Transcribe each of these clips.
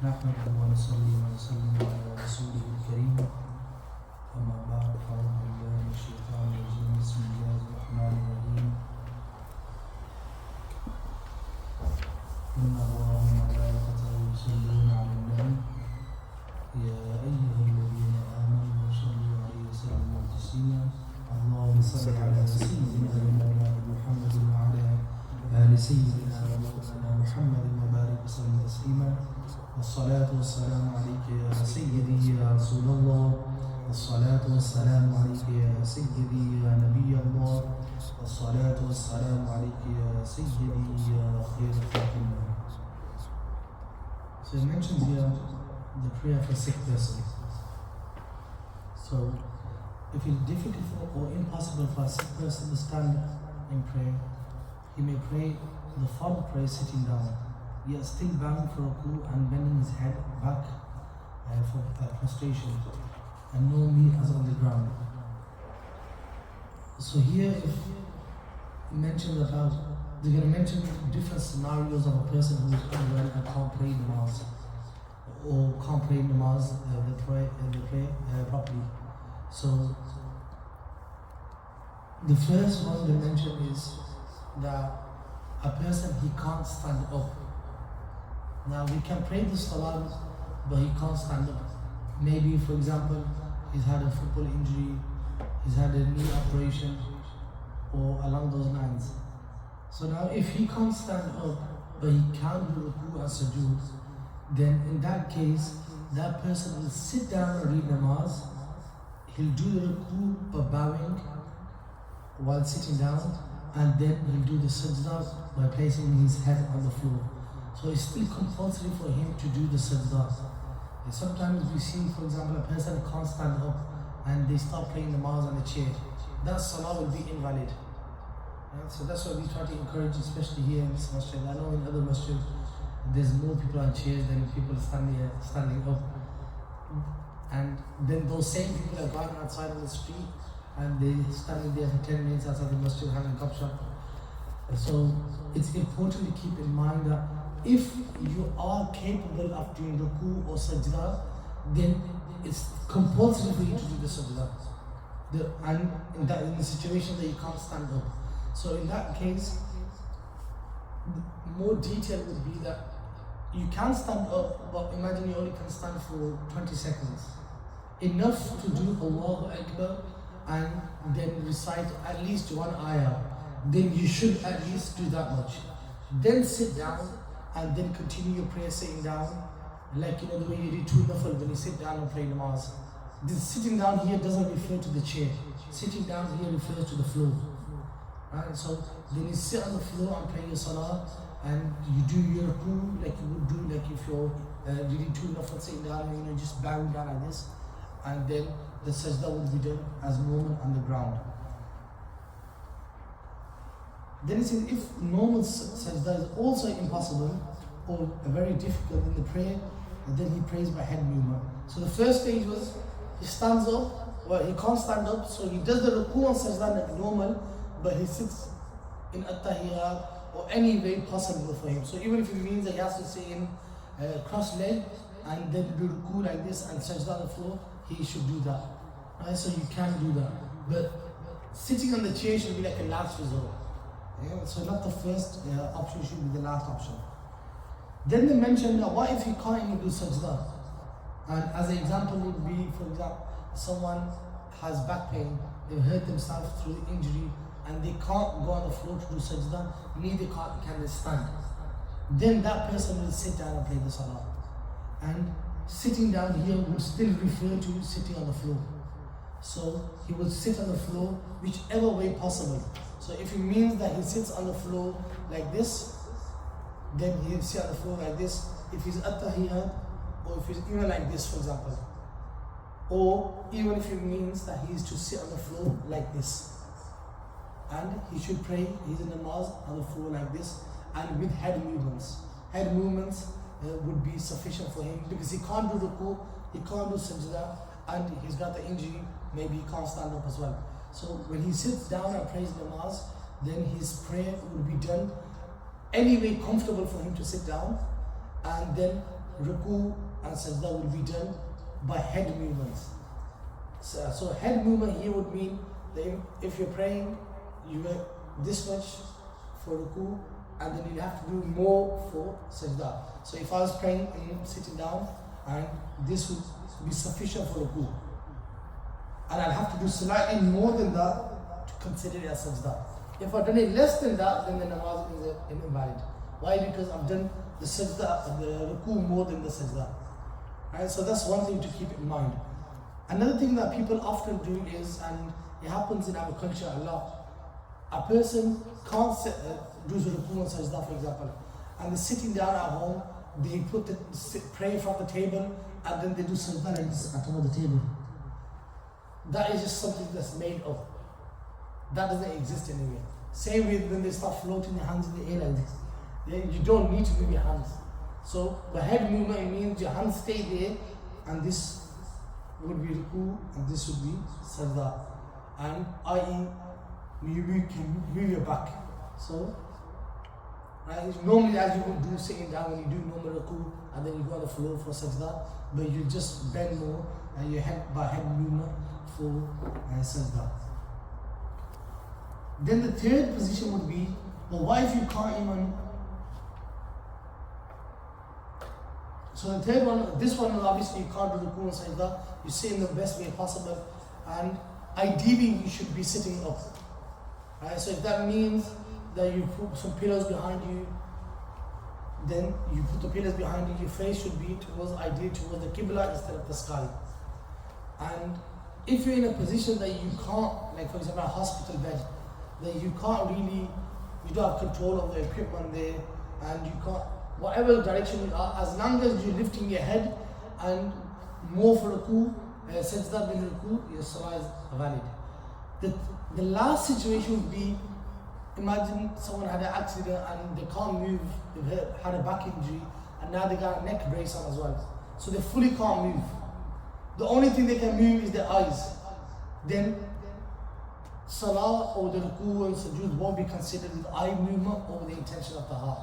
نحمده ونصلي ونسلم على رسوله الكريم أما بعد فأعوذ بالله من الشيطان الرجيم بسم الله الرحمن الرحيم إن الله وملائكته يصلون على النبي يا أيها الذين آمنوا صلوا عليه وسلموا تسليما اللهم صل على سيدنا ومولانا محمد وعلى آل سيدنا ومولانا محمد وبارك وسلم تسليما والصلاة والسلام عليك يا سيدي يا رسول الله والصلاة والسلام عليك يا سيدي يا نبي الله والصلاة والسلام عليك يا سيدي يا خير خلق الله. So he mentions here the prayer for sick person. So if it's difficult or impossible for a sick person to stand in prayer, he may pray the fard prayer sitting down. He is still bowing for ruku and bending his head back for prostration, and no knee as on the ground. So here if mentioned about, they're going to mention different scenarios of a person who is unwell and can't pray namaz, or can't pray namaz, the prayer properly. So the first one they mention is that a person, he can't stand up. Now we can pray the salah, but he can't stand up. Maybe, for example, he's had a football injury, he's had a knee operation, or along those lines. So now if he can't stand up, but he can do ruku and sujood, then in that case, that person will sit down and read namaz. He'll do the ruku but bowing while sitting down, and then he'll do the sajda by placing his head on the floor. So it's still compulsory for him to do the sajda. And sometimes we see, for example, a person can't stand up and they start playing namaz on the chair. That salah will be invalid. Right? So that's why we try to encourage, especially here in this masjid. I know in other masjids there's more people on chairs than people standing up. And then those same people are going outside on the street and they're standing there for 10 minutes outside the masjid having a cup shop. So it's important to keep in mind that if you are capable of doing ruku or sajda, then it's compulsory for you to do the sajda. And in the situation that you can't stand up. So in that case, more detail would be that you can stand up, but imagine you only can stand for 20 seconds. Enough to do Allahu Akbar and then recite at least one ayah. Then you should at least do that much. Then sit down and then continue your prayer sitting down, like the way you do two nafal when you sit down and pray namaz. This sitting down here doesn't refer to the chair. Sitting down here refers to the floor. Right? So then you sit on the floor and pray your salah, and you do your ruku like you would do like if you're doing two nafal sitting down, and just bowing down like this, and then the sajda would be done as normal on the ground. Then it says if normal sajda is also impossible or very difficult in the prayer, then he prays by head movement. So the first stage was he stands up, well he can't stand up, so he does the ruku and sajda like normal, but he sits in at-tahiyyat or any way possible for him. So even if it means that he has to sit in cross leg and then do ruku like this and sajda on the floor, he should do that. Right? So you can do that. But sitting on the chair should be like a last resort. Yeah, so not the first option, should be the last option. Then they mentioned that what if he can't even do sajda? And as an example would be, for example, someone has back pain, they've hurt themselves through injury and they can't go on the floor to do sajda, neither can they stand. Then that person will sit down and pray the salah. And sitting down here would still refer to sitting on the floor. So he would sit on the floor whichever way possible. So if it means that he sits on the floor like this, then he'll sit on the floor like this. If he's at-tahiyyat, or if he's even like this, for example. Or even if it means that he is to sit on the floor like this. And he should pray, he's in namaz on the floor like this, and with head movements. Head movements would be sufficient for him because he can't do ruku, he can't do sajda, and he's got the injury, maybe he can't stand up as well. So when he sits down and prays namaz, then his prayer will be done any way comfortable for him to sit down, and then ruku and sajda will be done by head movements. So head movement here would mean that if you're praying, you go this much for ruku, and then you have to do more for sajda. So if I was praying and I'm sitting down, and this would be sufficient for ruku, and I'll have to do slightly more than that to consider it as sajda. If I've done it less than that, then the namaz is invalid. Why? Because I've done the sajda, the ruku more than the sajda. Right? So that's one thing to keep in mind. Another thing that people often do is, and it happens in our culture a lot, a person can't do the ruku and sajda, for example, and they're sitting down at home, they put the pray from the table, and then they do sajda like this at top of the table. That is just something that's made up. That doesn't exist anywhere. Same with when they start floating their hands in the air like this. You don't need to move your hands. So the head movement means your hands stay there, and this would be ruku and this would be sajda. And i.e. you can move your back. So right, normally as you would do sitting down when you do normal ruku, and then you go on the floor for sajda, but you just bend more and your head by head movement for sajda. Then the third position would be, well, what if you can't even? So the third one, this one obviously you can't do ruku and sajda. You sit in the best way possible, and ideally you should be sitting up. Right? So if that means that you put some pillows behind you, then you put the pillows behind you. Your face should be ideally towards the qibla instead of the sky. And if you're in a position that you can't, like for example a hospital bed, that you can't really, you don't have control of the equipment there, and you can't, whatever direction you are, as long as you're lifting your head and more for ruku, sajda than ruku, your salah is valid. The last situation would be, imagine someone had an accident and they can't move, they've had a back injury, and now they got a neck brace on as well. So they fully can't move. The only thing they can move is their eyes. Then salah or the ruku and sujood won't be considered with eye movement or the intention of the heart.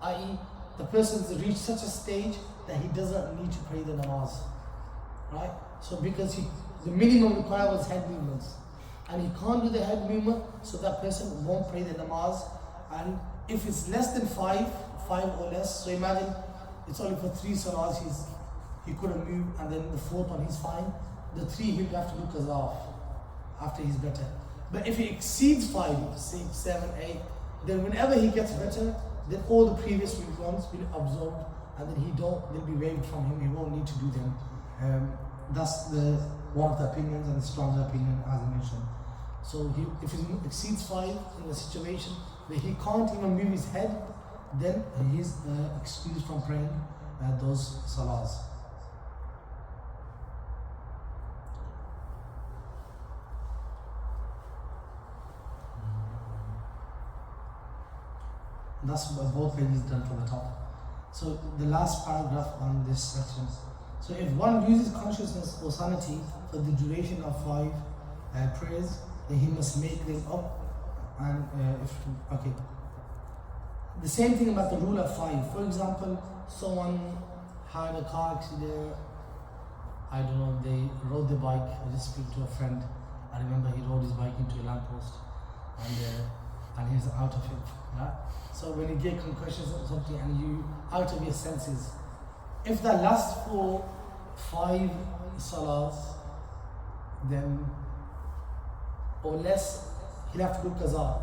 I.e., the person's reached such a stage that he doesn't need to pray the namaz. Right? So because the minimum required was head movements, and he can't do the head movement, so that person won't pray the namaz. And if it's less than five or less, so imagine it's only for 3 salahs he couldn't move, and then the 4th one he's fine. The 3 he'll have to do qaza after he's better. But if he exceeds 5, 6, 7, 8, then whenever he gets better, then all the previous ones will be absorbed, and then they'll be waived from him. He won't need to do them. That's one of the opinions, and the stronger opinion, as I mentioned. So if he exceeds 5 in a situation where he can't even move his head, then he's excused from praying those salahs. That's both pages done from the top. So the last paragraph on this section. So if one loses consciousness or sanity for the duration of 5 prayers, then he must make them up. And the same thing about the rule of 5. For example, someone had a car accident. I don't know. They rode the bike. I just speak to a friend. I remember he rode his bike into a lamppost, and he's out of it. Yeah? So when you get concussions or something and you out of your senses, if that lasts for 5 salahs, then or less, he'll have to do qaza,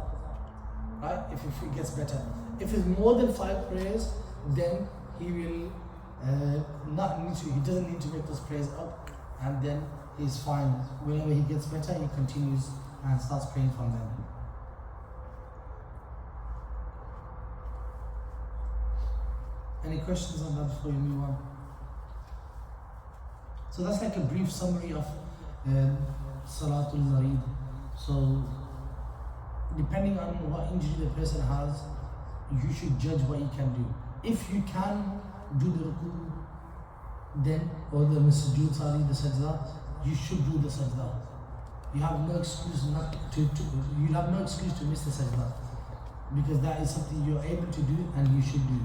right? If it gets better. If it's more than 5 prayers, then he will he doesn't need to make those prayers up, and then he's fine. Whenever he gets better, he continues and starts praying from them. Any questions on that before you move on? So that's like a brief summary of Salatul Marid. So depending on what injury the person has, you should judge what you can do. If you can do the ruku, then, or the sujood, the sajda, you should do the sajda. You have no excuse you have no excuse to miss the sajda, because that is something you're able to do and you should do.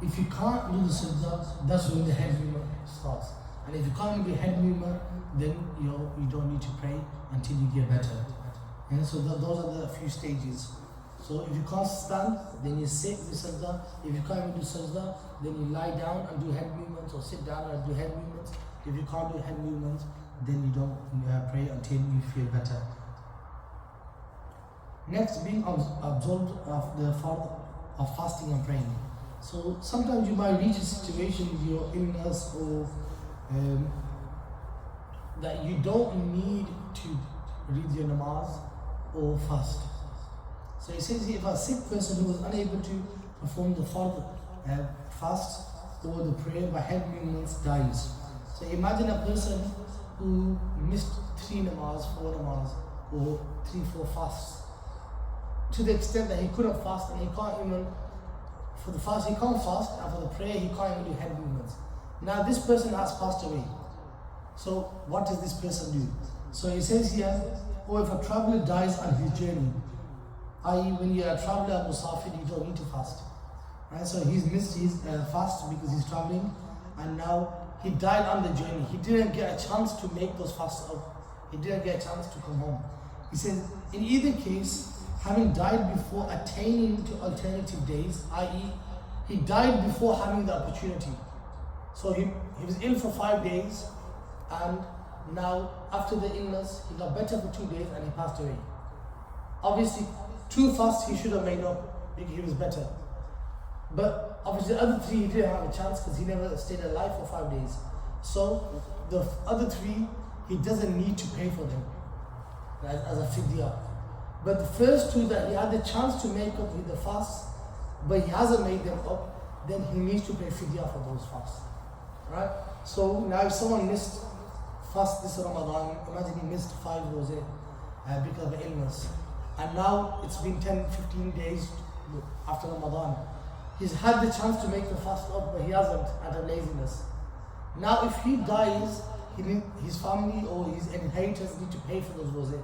If you can't do the sajda, that's when the head movement starts. And if you can't do head movement, then you don't need to pray until you get better. And so those are the few stages. So if you can't stand, then you sit with sajda. If you can't even do sajda, then you lie down and do head movements, or sit down and do head movements. If you can't do head movements, then you don't pray until you feel better. Next, being absolved of the fard of fasting and praying. So sometimes you might reach a situation with your illness or that you don't need to read your namaz or fast. So he says if a sick person who was unable to perform the fard fast or the prayer by head movements dies. So imagine a person who missed 3 namaz, 4 namaz, or 3, 4 fasts, to the extent that he couldn't fast, and he can't even, for the fast he can't fast, and for the prayer he can't even do head movements. Now this person has passed away. So what does this person do? So he says here, or if a traveler dies on his journey, i.e. when you're a traveler, musafir, you don't need to fast. Right? So he's missed his fast because he's traveling, and now he died on the journey. He didn't get a chance to make those fasts up. He didn't get a chance to come home. He says, in either case, having died before attaining to alternative days, i.e. he died before having the opportunity. So he was ill for 5 days, and now after the illness, he got better for 2 days and he passed away. Obviously, 2 fasts he should have made up because he was better. But obviously the other 3 he didn't have a chance because he never stayed alive for 5 days. So the other 3, he doesn't need to pay for them as a fidya. But the first 2 that he had the chance to make up with the fasts, but he hasn't made them up, then he needs to pay fidya for those fasts. Right? So now if someone missed fast this Ramadan, imagine he missed 5 rosé because of illness. And now it's been 10, 15 days after Ramadan. He's had the chance to make the fast up, but he hasn't out of laziness. Now if he dies, his family or his inheritors need to pay for those rosé.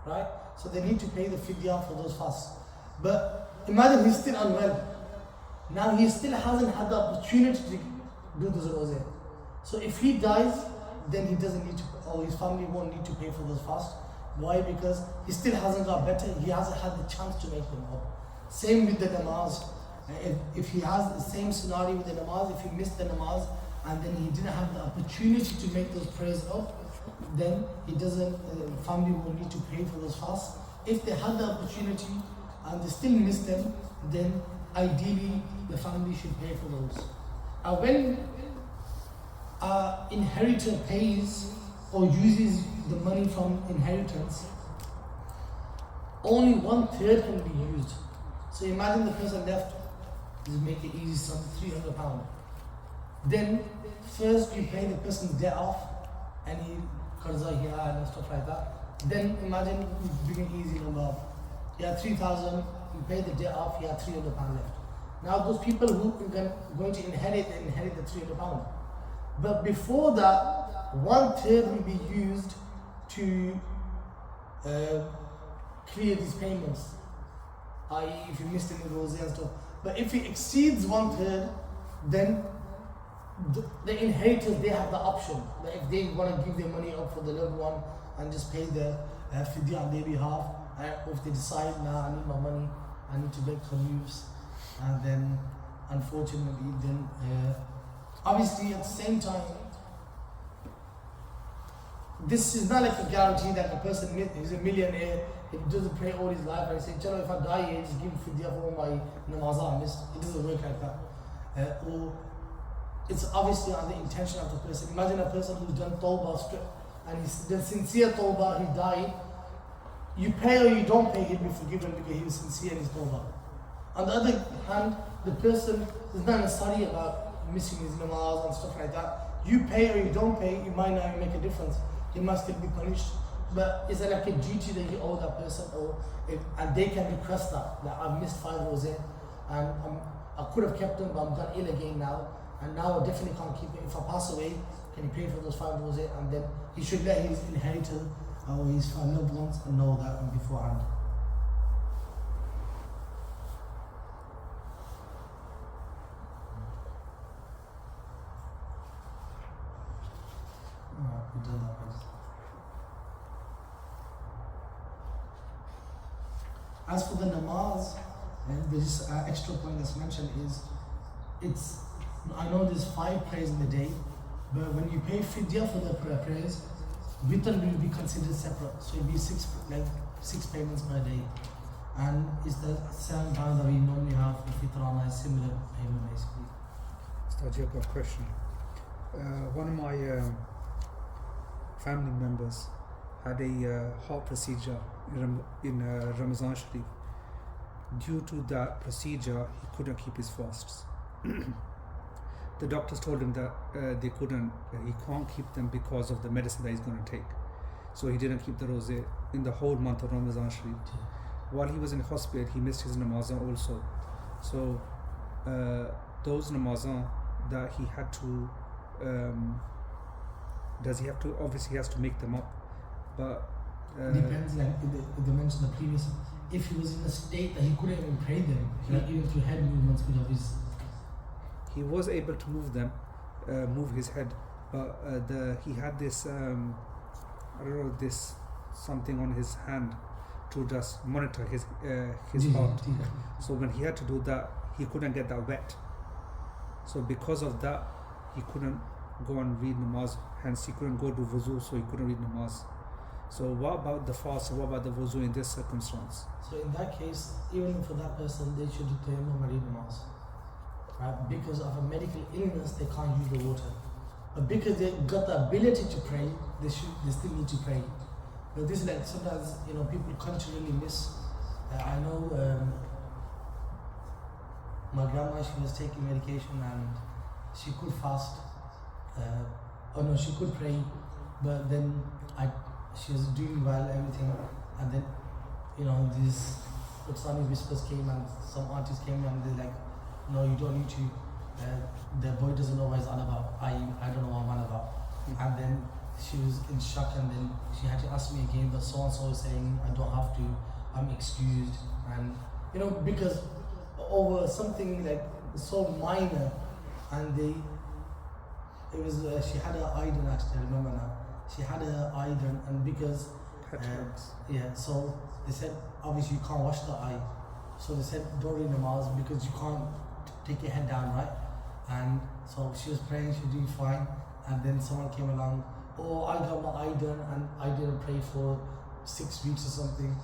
Right? So they need to pay the fidya for those fasts. But imagine he's still unwell. Now he still hasn't had the opportunity to do those rosé. So if he dies, then he doesn't need to, or his family won't need to pay for those fasts. Why? Because he still hasn't got better. He hasn't had the chance to make them up. Same with the namaz. If he has the same scenario with the namaz, if he missed the namaz and then he didn't have the opportunity to make those prayers up, then he doesn't, family will need to pay for those fasts. If they had the opportunity and they still missed them, then ideally the family should pay for those. When an inheritor pays or uses the money from inheritance, only 1/3 can be used. So imagine the person left, just make it easy, some £300. Then first you pay the person's debt off, any qarza here and stuff like that. Then imagine you bring an easy number. You have 3,000, you pay the debt off, you have £300 left. Now those people who are going to inherit the £300. But before that, 1/3 will be used to clear these payments, i.e. if you missed any rosé and stuff. But if it exceeds 1/3, then the inheritors, they have the option that if they want to give their money up for the loved one and just pay the fidya on their behalf, or if they decide, nah, I need my money, I need to make khalifs, and then unfortunately then obviously at the same time, this is not like a guarantee that a person is a millionaire, he doesn't pray all his life and he says, if I die here, just give fidya for all my namaz I missed. It doesn't work like that. Or it's obviously on the intention of the person. Imagine a person who's done tawbah and he's done sincere tawbah, he died. You pay or you don't pay, he'll be forgiven because he was sincere in his tawbah. On the other hand, the person is not necessarily about missing his namaz and stuff like that. You pay or you don't pay, it might not make a difference. He must still be punished. But is it like a duty that you owe that person, and they can request that I've missed 5 rosé and I could have kept them, but I'm got ill again now, and now I definitely can't keep it. If I pass away, can he pay for those 5 rosé? And then he should let his inheritor or his loved ones know that beforehand. As for the namaz, and this extra point that's mentioned is, I know there's 5 prayers in the day, but when you pay fidya for the prayers, witr will be considered separate. So it'll be 6 payments per day. And it's the 7 times that we normally have for fitr on a similar payment basically. I've got a question. One of my family members had a heart procedure in Ramazan Sharif. Due to that procedure, he couldn't keep his fasts. The doctors told him that he can't keep them because of the medicine that he's going to take. So he didn't keep the rosé in the whole month of Ramazan Sharif. While he was in hospital, he missed his namazan also. So those namazan that he had to, does he have to, obviously he has to make them up, but depends, like they mentioned the previous, if he was in a state that he couldn't even pray them, like even through head movements because of his, he was able to move his head, but he had this I don't know, this something on his hand to just monitor his heart. So when he had to do that, he couldn't get that wet. So because of that, he couldn't go and read namaz. Hence, he couldn't go to wuzu, so he couldn't read namaz. So what about the fast? What about the wuzu in this circumstance? So in that case, even for that person, they should do tayammum and read namaz. Right? Because of a medical illness, they can't use the water. But because they got the ability to pray, they still need to pray. But this is like sometimes, people culturally miss. I know my grandma, she was taking medication and she could fast. She could pray, but then she was doing well, everything, and then these Islamic whispers came and some aunties came and they're like, no, you don't need to. The boy doesn't know what he's on about. I don't know what I'm on about. And then she was in shock, and then she had to ask me again, but so and so is saying I don't have to, I'm excused, and because over something like so minor, and she had an iron, actually I remember now, she had an iron, and because so they said obviously you can't wash the eye, so they said don't read namaz because you can't take your head down, right? And so she was praying, she was doing fine, and then someone came along, oh, I got my eye done and I didn't pray for 6 weeks or something,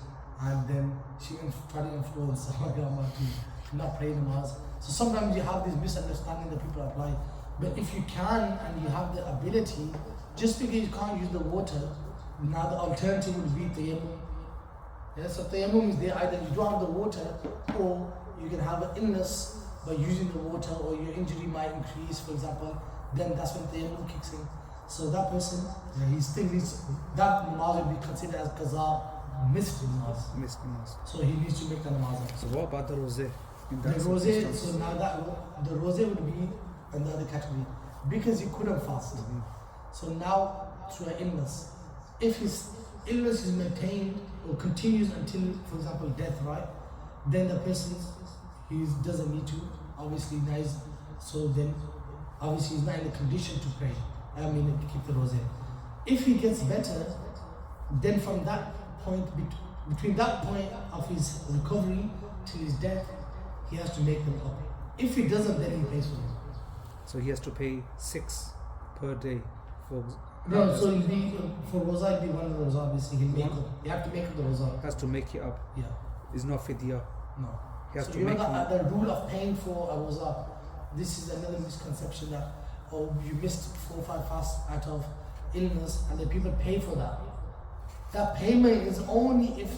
and then she tried to influence my grandma to not pray namaz. So sometimes you have this misunderstanding that people apply, but if you can and you have the ability, just because you can't use the water, now the alternative would be tayammum. Yeah, so tayammum is there, either you don't have the water, or you can have an illness by using the water, or your injury might increase, for example, then that's when tayammum kicks in. So that person, he still needs, that namaz will be considered as qaza, missed namaz. So he needs to make the namaz. So what about the rosé? The rosé, so now the rosé would be another category, because he couldn't fast. So now, through an illness, if his illness is maintained or continues until, for example, death, right? Then the person, he doesn't need to, obviously, so then obviously he's not in a condition to pray. Keep the rosé. If he gets better, then from that point, between that point of his recovery till his death, he has to make them up. If he doesn't, then he pays for them. So he has to pay 6 per day for. No, so it'll be for rosa, it'll be one of those, obviously. You have to make up the rosa. Has to make it up. Yeah. It's not fidya. No. He has so to you make know the rule of paying for a rosa, this is another misconception that, you missed 4 or 5 fasts out of illness, and then people pay for that. That payment is only if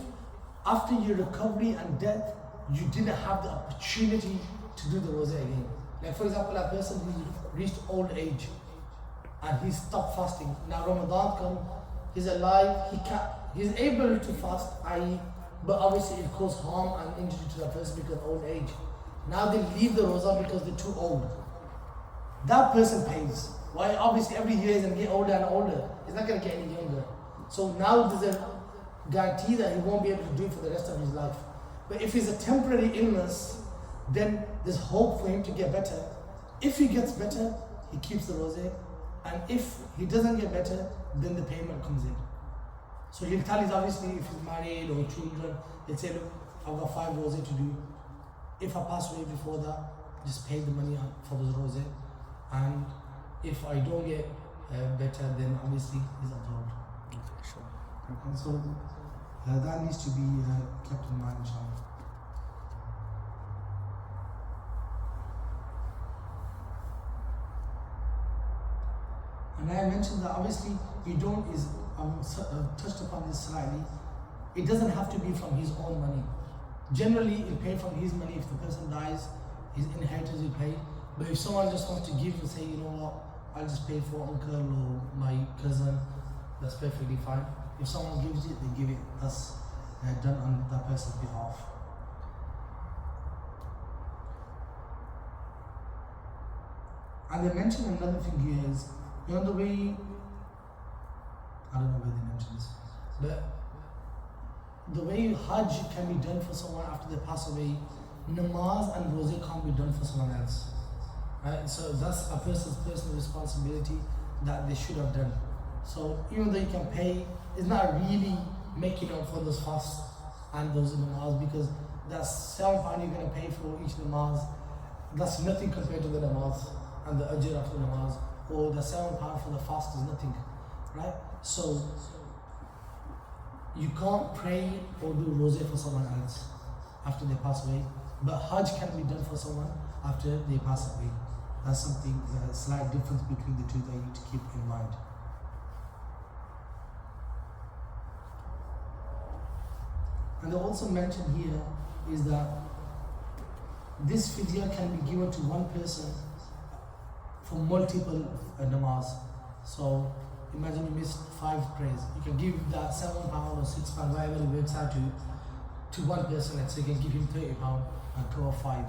after your recovery and death, you didn't have the opportunity to do the rosé again. Like for example, a person who's reached old age and he stopped fasting. Now Ramadan comes, he's alive, he's able to fast, but obviously it causes harm and injury to that person because of old age. Now they leave the rosa because they're too old. That person pays. Why? Obviously every year he's going to get older and older. He's not going to get any younger. So now there's a guarantee that he won't be able to do it for the rest of his life. But if it's a temporary illness, then there's hope for him to get better. If he gets better, he keeps the rosé. And if he doesn't get better, then the payment comes in. So he'll tell us obviously if he's married or children, he'll say, look, I've got 5 rose to do. If I pass away before that, just pay the money out for those rose. And if I don't get better, then obviously it's absolved. Okay, sure. And so that needs to be kept in mind, inshallah. And I mentioned that obviously you don't, touched upon this slightly, it doesn't have to be from his own money. Generally, he'll pay from his money. If the person dies, his inheritance will pay. But if someone just wants to give and say, you know what, I'll just pay for uncle or my cousin, that's perfectly fine. If someone gives it, they give it. That's done on that person's behalf. And they mentioned another thing here is, you know the way, I don't know where they mentioned this, but the way Hajj can be done for someone after they pass away, namaz and rosé can't be done for someone else. Right? So that's a person's personal responsibility that they should have done. So even though you can pay, it's not really making up for those fasts and those namaz, because that's £7 you're going to pay for each namaz. That's nothing compared to the namaz and the ajr of the namaz. Or the £7 for the fast is nothing. Right? So you can't pray or do rosé for someone else after they pass away, but Hajj can be done for someone after they pass away. That's something, a slight difference between the two that you need to keep in mind. And they also mentioned here is that this fidya can be given to one person for multiple namaz. So imagine you missed 5 prayers. You can give that £7 or £6, whatever it works out to one person, and so you can give him £30 and cover 5.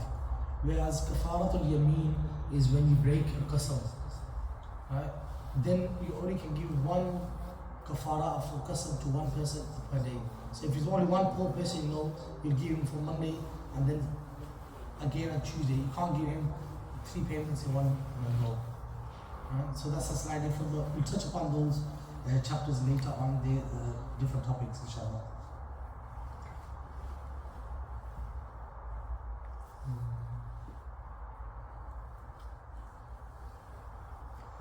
Whereas Kafaratul-Yameen is when you break a qasam, right? Then you only can give one kafara of a qasam to one person per day. So if it's only one poor person, you know, you give him for Monday and then again on Tuesday. You can't give him 3 payments in one go. Right? So that's a slight difference. But we'll touch upon those chapters later on, the different topics, inshallah.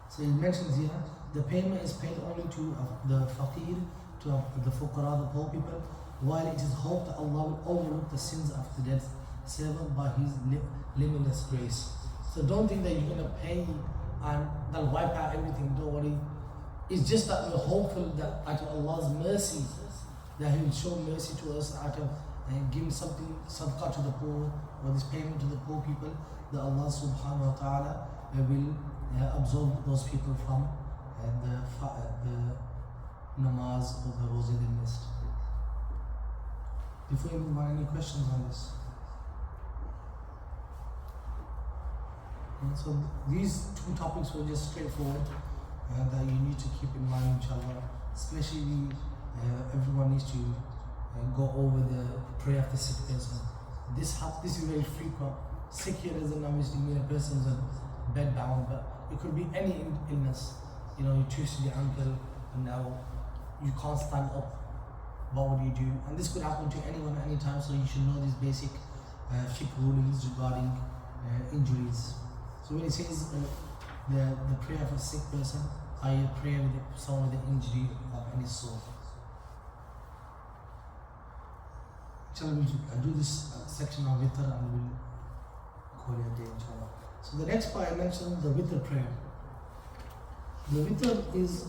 So he mentions here, the payment is paid only to the faqir, to the fuqara, the poor people, while it is hoped that Allah will overlook the sins of the dead servant by His limitless grace. So don't think that you're going to pay and they'll wipe out everything, don't worry. It's just that we're hopeful that out of Allah's mercy, that He will show mercy to us out of giving something, sadaqah to the poor, or this payment to the poor people, that Allah subhanahu wa ta'ala will absolve those people from the namaz or the rosé they missed. Before we move on, any questions on this? And so these 2 topics were just straightforward that you need to keep in mind, inshallah. Especially everyone needs to go over the prayer of the sick person. This is very frequent. Sick here doesn't obviously mean a person's bed bound, but it could be any illness. You know, you twisted your ankle and now you can't stand up. What would you do? And this could happen to anyone at any time, so you should know these basic fiqh rulings regarding injuries. So when it says the prayer of a sick person, I pray with someone with an injury of any sort. Shall we do this section on witr and we'll call it a day, inshallah. So the next part I mentioned, the witr prayer. The witr is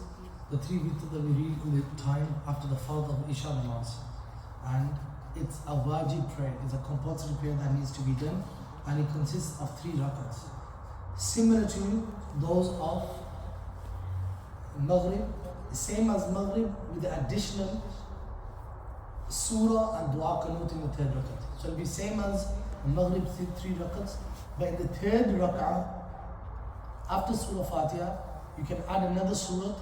the 3 witr that we read in the time after the fard of Isha namaz. And it's a wajib prayer, it's a compulsory prayer that needs to be done, and it consists of 3 rakats. Similar to those of Maghrib, same as Maghrib with the additional surah and dua qanut in the 3rd rakat. So it'll be same as Maghrib 3 rakats, but in the 3rd rak'ah, after Surah Fatiha, you can add another surah,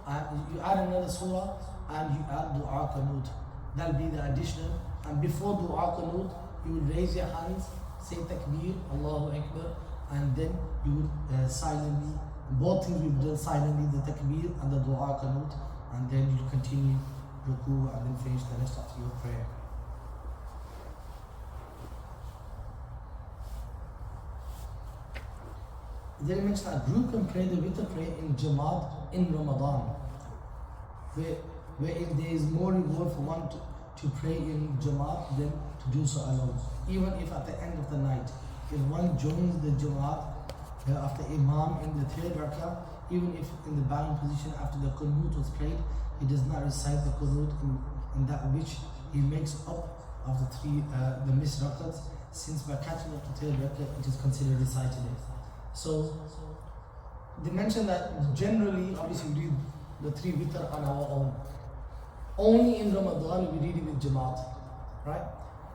and you add another surah, and you add dua qanut. That'll be the additional. And before dua qanut, you will raise your hands, say takbir, Allahu Akbar, and then you would silently, both things will be done silently, the takbir and the dua qanut, and then you continue ruku and then finish the rest of your prayer. Then he mentioned a group can pray the witr prayer in Jamaat in Ramadan, where if there is more reward for one to pray in Jamaat than to do so alone. Even if at the end of the night, if one joins the Jamaat after Imam in the third rakah, even if in the bowing position after the Qunut was prayed, he does not recite the Qunut in that which he makes up of the missed rakahs, since by catching up the third rakah it is considered recited. So they mentioned that generally, obviously we read the 3 witr on our own. Only in Ramadan we read it with Jamaat, right?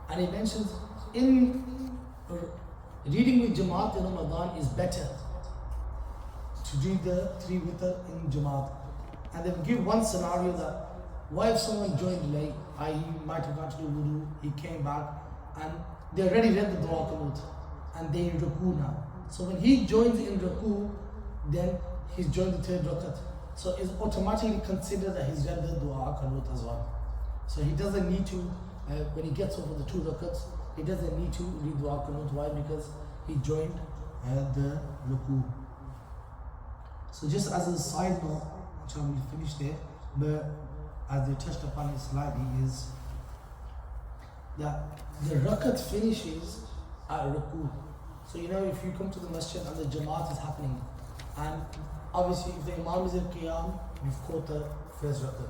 And he mentions in reading with Jamaat in Ramadan is better to read the 3 witr in Jamaat. And they give one scenario that why if someone joined late, i.e. might have gone to do wudu, he came back and they already read the dua qunut and they in ruku now. So when he joins in ruku, then he's joined the third rakat. So it's automatically considered that he's read the dua qunut as well. So he doesn't need to, when he gets over the 2 rakats, he doesn't need to read dua qunut. Why? Because he joined the ruku. So just as a side note, which I will finish there, but as they touched upon it slightly, is that the rakat finishes at ruku. So you know, if you come to the masjid and the Jamaat is happening, and obviously if the Imam is in Qiyam, you've caught the first rakat.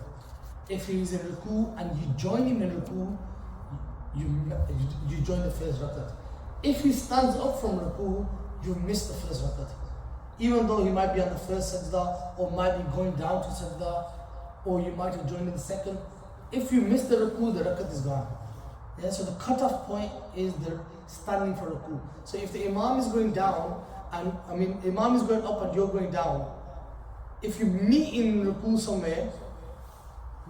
If he is in ruku and you join him in ruku, you join the first rakat. If he stands up from ruku, you miss the first rakat. Even though he might be on the first sajda, or might be going down to sajda, or you might have joined in the second. If you miss the ruku, the rakat is gone. Yeah, so the cutoff point is the standing for ruku. So if the Imam is going down, and Imam is going up and you're going down, if you meet in ruku somewhere,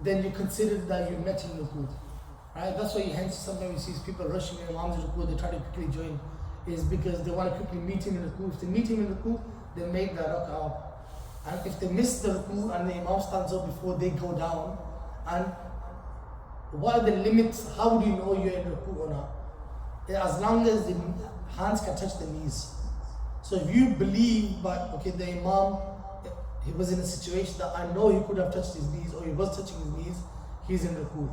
then you consider that you met in ruku. Right? That's why hence sometimes you see people rushing in Imam's ruku, they try to quickly join, is because they want to quickly meet him in ruku. If they meet him in ruku, they make the rak'ah. And if they miss the ruku and the Imam stands up before they go down, and what are the limits? How do you know you're in ruku or not? As long as the hands can touch the knees. So if you believe, but okay, the Imam, he was in a situation that I know he could have touched his knees, or he was touching his knees, he's in ruku.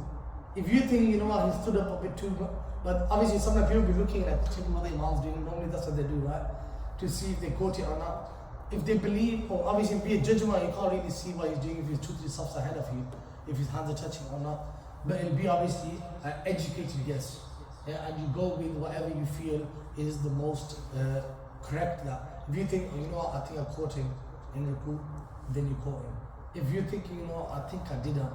If you think, you know what, he stood up a bit too much, but obviously sometimes people be looking at checking what the Imam's doing. Normally that's what they do, right? To see if they quote it or not. If they believe, or obviously be a judgment, you can't really see what he's doing if he's 2-3 steps ahead of you, if his hands are touching or not. But it'll be obviously an educated guess. Yeah, and you go with whatever you feel is the most correct. That if you think, oh, you know what, I think I caught him in ruku, then you caught him. If you're thinking, you know, I think I didn't,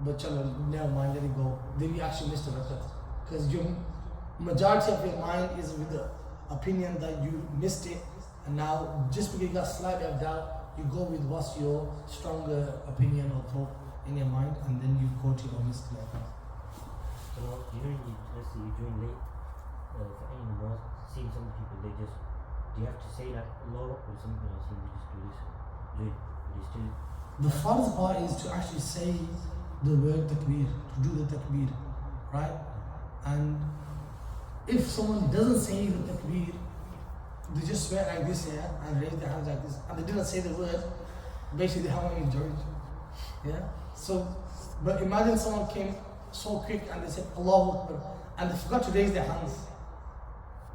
but never mind, let it go, then you actually missed the rakat. Because your majority of your mind is with the opinion that you missed it, and now just because you got slight of doubt, you go with what's your stronger opinion or thought in your mind, and then you quote it or missed it. So let's say you join late for any namaz, seeing some people, they just, do you have to say that Allah, or something like that, you just do this, join, but you still... The first part is to actually say the word takbir, to do the takbir, right? And if someone doesn't say the takbir, they just swear like this here and raise their hands like this, and they didn't say the word, basically they haven't enjoyed. Yeah? So, but imagine someone came so quick and they said Allahu Akbar, and they forgot to raise their hands.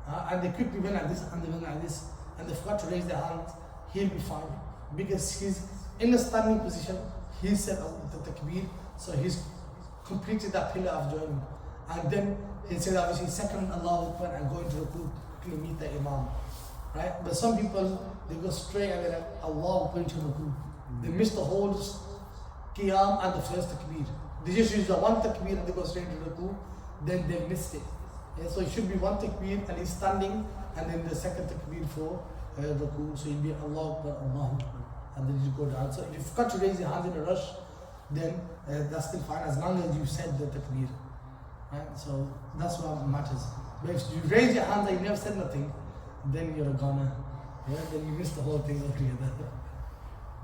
And they quickly went like this and they went like this, and they forgot to raise their hands, he'll be fine. Because he's in a standing position, he said the takbir, so he's completed that pillar of joining. And then he said obviously second Allahu Akbar and go into ruku, quickly meet the Imam. Right? But some people, they go straight and they're like Allahu Akbar into ruku. They miss the whole qiyam and the first takbir. They just use the one takbir and they go straight into ruku, then they missed it. Yeah, so it should be one takbir and he's standing, and then the second takbir for ruku. So you'll be Allahu Akbar, Allahu Akbar, and then you go down. So if you forgot to raise your hands in a rush, then that's still fine as long as you said the takbir. Right? So that's what matters. But if you raise your hands and you never said nothing, then you're a goner. Yeah, then you miss the whole thing altogether.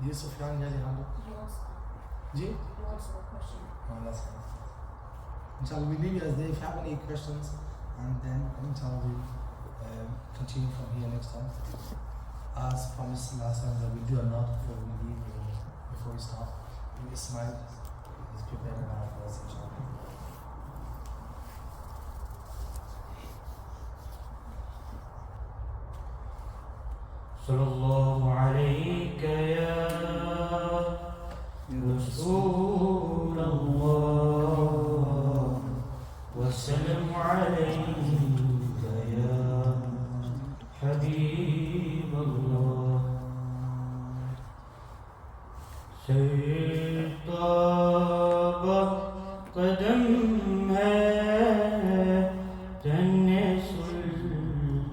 Yes, Sufyan, yeah, your hand up. You answer the question. Oh, that's fine. Inshallah, we leave you as there. If you have any questions, and then inshallah we'll continue from here next time. as promised last time that we do a lot before we leave, before we start. And Ismail is prepared now for us, inshallah. صلى الله عليك يا رسول الله وسلم عليك يا حبيب الله سيطاب قدم ہے تن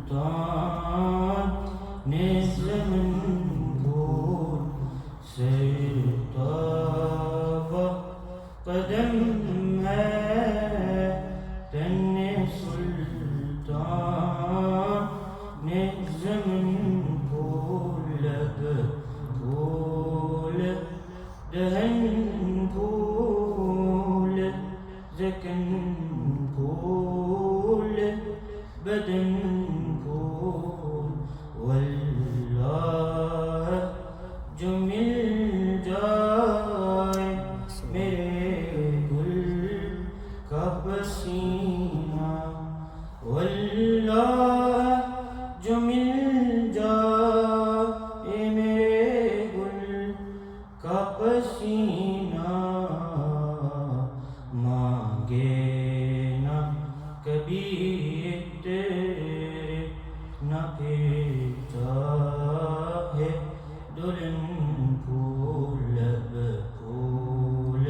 سلطان نزمن بھول سیطاب قدم ہے تن سلطان نزمن بھول لب بھول دہن بھول زکن بھول بدن بھول واللہ جو مل جائے میرے گل کا پسینہ واللہ جو مل جائے میرے گل کا پسینہ مانگے نہ کبھی تیرے نہ پیتا ہے دلن پھول لب پھول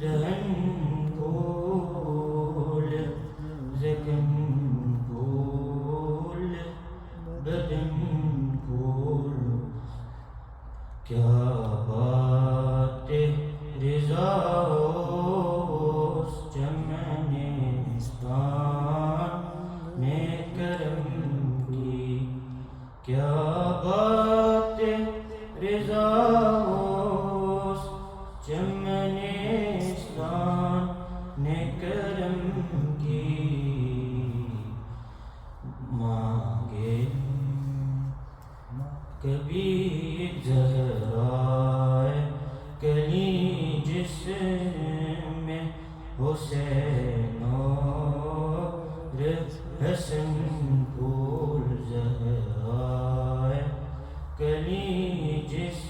دہن پھول زکن پھول بدن پھول کیا بات رضا چمنستان میں کرم کی کیا بات رضا چمنستان نے کرم کی مانگے کبھی زہرائے کلی جس میں حسین اور حسن پھول زہرائے کلی جس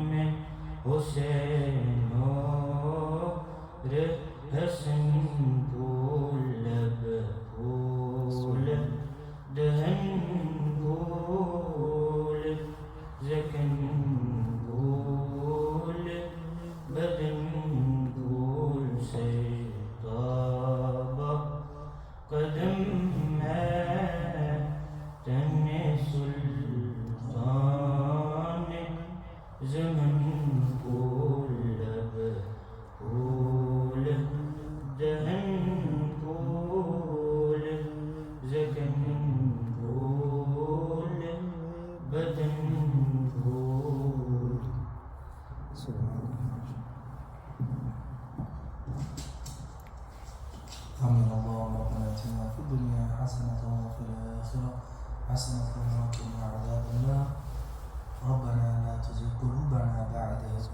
میں حسین اور حسن پھول لب پھول دہن پھول زکن پھول بدن پھول سیطاب قدم ہے تن سلطان زمن پھول لب پھول دہن پھول زکن پھول بدن پھول آمين. اللهم ربنا اتنا في الدنيا حسنة وفي الآخرة حسنة وقنا عذاب النار. ربنا لا تزغ قلوبنا بعد إذ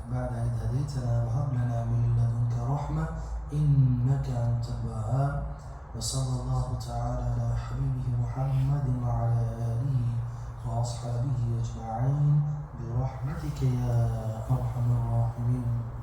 هديتنا وهب لنا من لدنك رحمة إنك أنت الوهاب. وصلى الله تعالى على حبيبه محمد وعلى آله وأصحابه أجمعين برحمتك يا أرحم الراحمين.